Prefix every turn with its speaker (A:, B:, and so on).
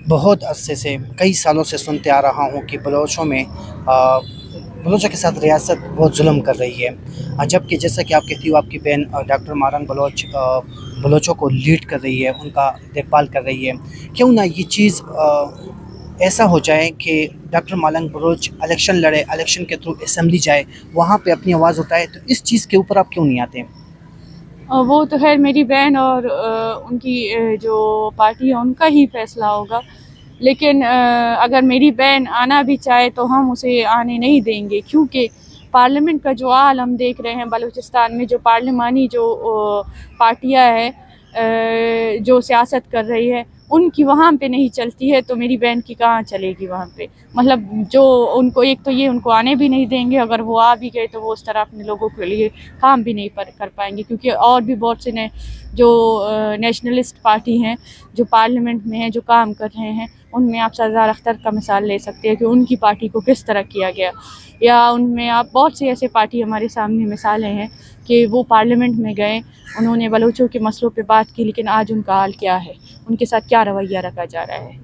A: بہت عرصے سے کئی سالوں سے سنتے آ رہا ہوں کہ بلوچوں کے ساتھ ریاست بہت ظلم کر رہی ہے، جبکہ جیسا کہ آپ کہتی ہو آپ کی بہن ڈاکٹر مارنگ بلوچ بلوچوں کو لیڈ کر رہی ہے، ان کا دیکھ بھال کر رہی ہے۔ کیوں نہ یہ چیز ایسا ہو جائے کہ ڈاکٹر مارنگ بلوچ الیکشن لڑے، الیکشن کے تھرو اسمبلی جائے، وہاں پہ اپنی آواز اٹھائے، تو اس چیز کے اوپر آپ کیوں نہیں آتے؟
B: وہ تو خیر میری بہن اور ان کی جو پارٹی ہے ان کا ہی فیصلہ ہوگا، لیکن اگر میری بہن آنا بھی چاہے تو ہم اسے آنے نہیں دیں گے، کیونکہ پارلیمنٹ کا جو حال ہم دیکھ رہے ہیں بلوچستان میں، جو پارلیمانی جو پارٹیاں ہیں جو سیاست کر رہی ہے ان کی وہاں پہ نہیں چلتی ہے، تو میری بہن کی کہاں چلے گی وہاں پہ؟ مطلب جو ان کو ایک تو یہ ان کو آنے بھی نہیں دیں گے، اگر وہ آ بھی گئے تو وہ اس طرح اپنے لوگوں کے لیے کام بھی نہیں کر پائیں گے، کیونکہ اور بھی بہت سے جو نیشنلسٹ پارٹی ہیں جو پارلیمنٹ میں ہیں جو کام کر رہے ہیں، ان میں آپ سردار اختر کا مثال لے سکتے ہیں کہ ان کی پارٹی کو کس طرح کیا گیا، یا ان میں آپ بہت سی ایسے پارٹی ہمارے سامنے مثالیں ہیں کہ وہ پارلیمنٹ میں گئے، انہوں نے بلوچوں کے مسئلوں پہ بات کی، لیکن آج ان کا حال کیا ہے، ان کے ساتھ کیا رویہ رکھا جا رہا ہے۔